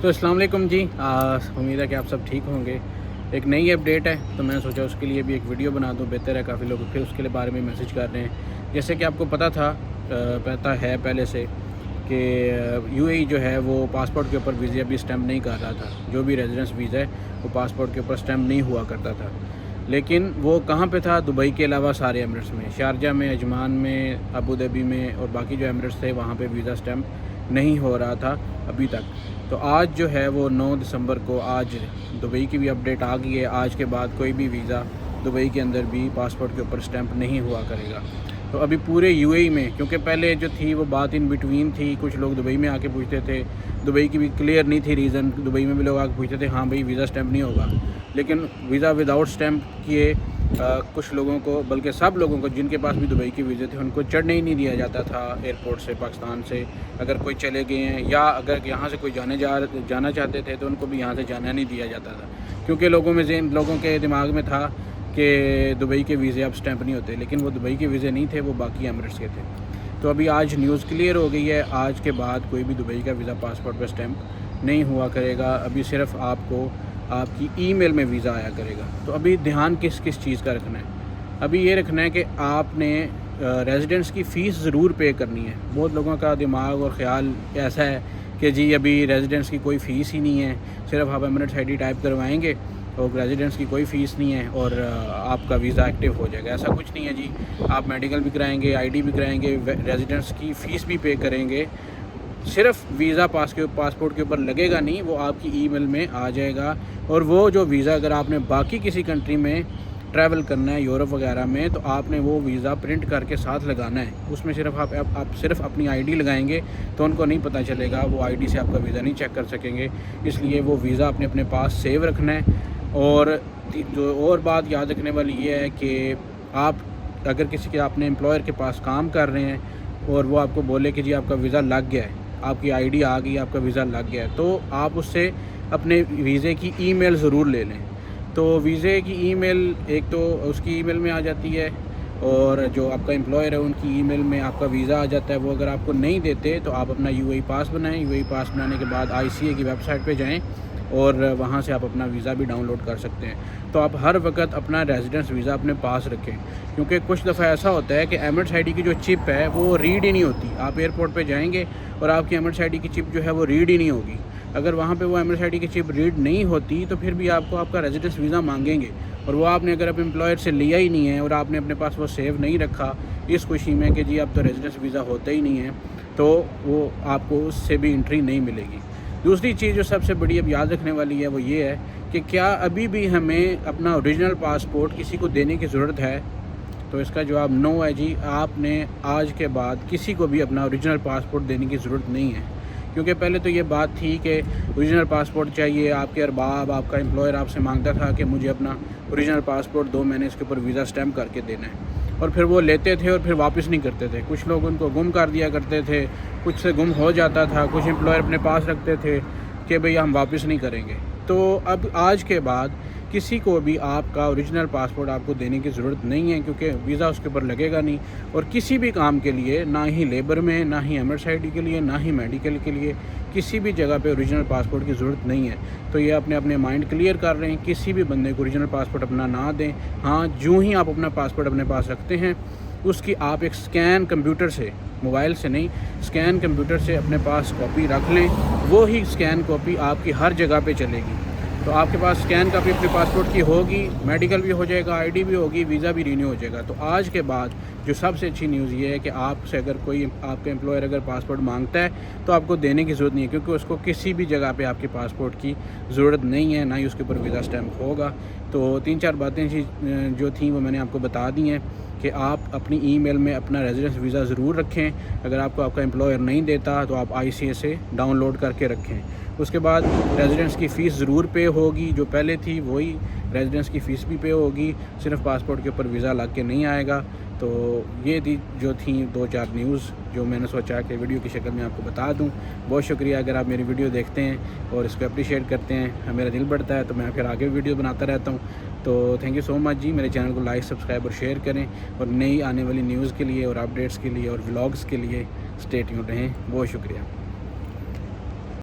تو السلام علیکم جی، امید ہے کہ آپ سب ٹھیک ہوں گے۔ ایک نئی اپڈیٹ ہے تو میں نے سوچا اس کے لیے بھی ایک ویڈیو بنا دوں، بہتر ہے۔ کافی لوگ پھر اس کے بارے میں میسج کر رہے ہیں، جیسے کہ آپ کو پتہ ہے پہلے سے کہ یو اے ای جو ہے وہ پاسپورٹ کے اوپر ویزا بھی اسٹیمپ نہیں کر رہا تھا۔ جو بھی ریزیڈنس ویزا ہے وہ پاسپورٹ کے اوپر اسٹیمپ نہیں ہوا کرتا تھا، لیکن وہ کہاں پہ تھا؟ دبئی کے علاوہ سارے ایمریٹس میں، شارجہ میں، عجمان میں، ابوظہبی میں اور باقی جو ایمریٹس تھے وہاں پہ ویزا اسٹیمپ نہیں ہو رہا تھا ابھی تک۔ تو آج جو ہے وہ 9 دسمبر کو آج دبئی کی بھی اپڈیٹ آ گئی ہے۔ آج کے بعد کوئی بھی ویزا دبئی کے اندر بھی پاسپورٹ کے اوپر اسٹیمپ نہیں ہوا کرے گا۔ تو ابھی پورے یو اے ای میں، کیونکہ پہلے جو تھی وہ بات ان بٹوین تھی، کچھ لوگ دبئی میں آ کے پوچھتے تھے، دبئی کی بھی کلیئر نہیں تھی ریزن، دبئی میں بھی لوگ آ کے پوچھتے تھے ہاں بھائی ویزا اسٹیمپ نہیں ہوگا، لیکن ویزا وداؤٹ اسٹیمپ کیے کچھ لوگوں کو، بلکہ سب لوگوں کو جن کے پاس بھی دبئی کے ویزے تھے ان کو چڑھنے ہی نہیں دیا جاتا تھا ایئرپورٹ سے، پاکستان سے۔ اگر کوئی چلے گئے ہیں یا اگر یہاں سے کوئی جانا چاہتے تھے تو ان کو بھی یہاں سے جانا نہیں دیا جاتا تھا، کیونکہ لوگوں کے دماغ میں تھا کہ دبئی کے ویزے اب اسٹیمپ نہیں ہوتے، لیکن وہ دبئی کے ویزے نہیں تھے، وہ باقی ایمریٹس کے تھے۔ تو ابھی آج نیوز کلیئر ہو گئی ہے، آج کے بعد کوئی بھی دبئی کا ویزا پاسپورٹ پہ اسٹیمپ نہیں ہوا کرے گا۔ ابھی صرف آپ کو آپ کی ای میل میں ویزا آیا کرے گا۔ تو ابھی دھیان کس چیز کا رکھنا ہے؟ ابھی یہ رکھنا ہے کہ آپ نے ریزیڈنس کی فیس ضرور پے کرنی ہے۔ بہت لوگوں کا دماغ اور خیال ایسا ہے کہ جی ابھی ریزیڈنس کی کوئی فیس ہی نہیں ہے، صرف آپ ایمریٹس آئی ڈی ٹائپ کروائیں گے اور ریزیڈنس کی کوئی فیس نہیں ہے اور آپ کا ویزا ایکٹیو ہو جائے گا۔ ایسا کچھ نہیں ہے جی، آپ میڈیکل بھی کرائیں گے، آئی ڈی بھی کرائیں گے، ریزیڈنس کی فیس بھی پے کریں گے، صرف ویزا پاسپورٹ کے اوپر لگے گا نہیں، وہ آپ کی ای میل میں آ جائے گا۔ اور وہ جو ویزا اگر آپ نے باقی کسی کنٹری میں ٹریول کرنا ہے، یورپ وغیرہ میں، تو آپ نے وہ ویزا پرنٹ کر کے ساتھ لگانا ہے۔ اس میں صرف آپ صرف اپنی آئی ڈی لگائیں گے تو ان کو نہیں پتہ چلے گا، وہ آئی ڈی سے آپ کا ویزا نہیں چیک کر سکیں گے۔ اس لیے وہ ویزا اپنے پاس سیو رکھنا ہے۔ اور بات یاد رکھنے والی یہ ہے کہ آپ اگر کسی کے اپنے امپلائر کے پاس کام کر رہے ہیں اور وہ آپ کو بولے کہ جی آپ کا ویزا لگ گیا ہے، آپ کی آئی ڈی آ گئی، آپ کا ویزا لگ گیا ہے، تو آپ اس سے اپنے ویزے کی ای میل ضرور لے لیں۔ تو ویزے کی ای میل ایک تو اس کی ای میل میں آ جاتی ہے، اور جو آپ کا امپلائر ہے ان کی ای میل میں آپ کا ویزا آ جاتا ہے۔ وہ اگر آپ کو نہیں دیتے تو آپ اپنا یو اے ای پاس بنائیں، یو اے ای پاس بنانے کے بعد آئی سی اے کی ویب سائٹ پہ جائیں اور وہاں سے آپ اپنا ویزا بھی ڈاؤن لوڈ کر سکتے ہیں۔ تو آپ ہر وقت اپنا ریزیڈنس ویزا اپنے پاس رکھیں، کیونکہ کچھ دفعہ ایسا ہوتا ہے کہ ایمریٹس آئی ڈی کی جو چپ ہے وہ ریڈ ہی نہیں ہوتی۔ آپ ایئرپورٹ پہ جائیں گے اور آپ کی ایمریٹس آئی ڈی کی چپ جو ہے وہ ریڈ ہی نہیں ہوگی۔ اگر وہاں پہ وہ ایمریٹس آئی ڈی کی چپ ریڈ نہیں ہوتی تو پھر بھی آپ کو آپ کا ریزیڈنس ویزا مانگیں گے، اور وہ آپ نے اگر اپنے امپلائر سے لیا ہی نہیں ہے اور آپ نے اپنے پاس وہ سیو نہیں رکھا اس خوشی میں کہ جی اب تو ریزیڈنس ویزا ہوتا ہی نہیں ہے، تو وہ آپ کو اس سے بھی انٹری نہیں ملے گی۔ دوسری چیز جو سب سے بڑی اب یاد رکھنے والی ہے وہ یہ ہے کہ کیا ابھی بھی ہمیں اپنا اوریجنل پاسپورٹ کسی کو دینے کی ضرورت ہے؟ تو اس کا جواب نو ہے جی۔ آپ نے آج کے بعد کسی کو بھی اپنا اوریجنل پاسپورٹ دینے کی ضرورت نہیں ہے، کیونکہ پہلے تو یہ بات تھی کہ اوریجنل پاسپورٹ چاہیے، آپ کے ارباب، آپ کا امپلائر آپ سے مانگتا تھا کہ مجھے اپنا اوریجنل پاسپورٹ دو، میں نے اس کے اوپر ویزا اسٹیمپ کر کے دینا ہے، اور پھر وہ لیتے تھے اور پھر واپس نہیں کرتے تھے۔ کچھ لوگ ان کو گم کر دیا کرتے تھے، کچھ سے گم ہو جاتا تھا، کچھ امپلائر اپنے پاس رکھتے تھے کہ بھئی ہم واپس نہیں کریں گے۔ تو اب آج کے بعد کسی کو بھی آپ کا اوریجنل پاسپورٹ آپ کو دینے کی ضرورت نہیں ہے، کیونکہ ویزا اس کے اوپر لگے گا نہیں، اور کسی بھی کام کے لیے، نہ ہی لیبر میں، نہ ہی ایمریٹس آئی ڈی کے لیے، نہ ہی میڈیکل کے لیے، کسی بھی جگہ پہ اوریجنل پاسپورٹ کی ضرورت نہیں ہے۔ تو یہ اپنے مائنڈ کلیئر کر رہے ہیں، کسی بھی بندے کو اوریجنل پاسپورٹ اپنا نہ دیں۔ ہاں، جو ہی آپ اپنا پاسپورٹ اپنے پاس رکھتے ہیں اس کی آپ ایک سکین کمپیوٹر سے، موبائل سے نہیں، سکین کمپیوٹر سے اپنے پاس کاپی رکھ لیں، وہی سکین کاپی آپ کی ہر جگہ پہ چلے گی۔ تو آپ کے پاس سکین کاپی اپنے پاسپورٹ کی ہوگی، میڈیکل بھی ہو جائے گا، آئی ڈی بھی ہوگی، ویزا بھی رینیو ہو جائے گا۔ تو آج کے بعد جو سب سے اچھی نیوز یہ ہے کہ آپ سے اگر کوئی آپ کا امپلائر اگر پاسپورٹ مانگتا ہے تو آپ کو دینے کی ضرورت نہیں ہے، کیونکہ اس کو کسی بھی جگہ پہ آپ کے پاسپورٹ کی ضرورت نہیں ہے، نہ ہی اس کے اوپر ویزا اسٹیمپ ہوگا۔ تو 3-4 باتیں جو تھیں وہ میں نے آپ کو بتا دی ہیں کہ آپ اپنی ای میل میں اپنا ریزیڈنس ویزا ضرور رکھیں۔ اگر آپ کو آپ کا امپلائر نہیں دیتا تو آپ آئی سی اے سے ڈاؤن لوڈ کر کے رکھیں۔ اس کے بعد ریزیڈنس کی فیس ضرور پے ہوگی، جو پہلے تھی وہی ریزیڈنس کی فیس بھی پے ہوگی، صرف پاسپورٹ کے اوپر ویزا لگ کے نہیں آئے گا۔ تو یہ جو تھیں 2-4 نیوز جو میں نے سوچا کہ ویڈیو کی شکل میں آپ کو بتا دوں۔ بہت شکریہ اگر آپ میری ویڈیو دیکھتے ہیں اور اس کو اپریشیٹ کرتے ہیں، میرا دل بڑھتا ہے تو میں پھر آگے ویڈیو بناتا رہتا ہوں۔ تو تھینک یو سو مچ جی، میرے چینل کو لائک، سبسکرائب اور شیئر کریں، اور نئی آنے والی نیوز کے لیے اور اپڈیٹس کے لیے اور ولاگس کے لیے اسٹے ٹیونڈ رہیں۔ بہت شکریہ۔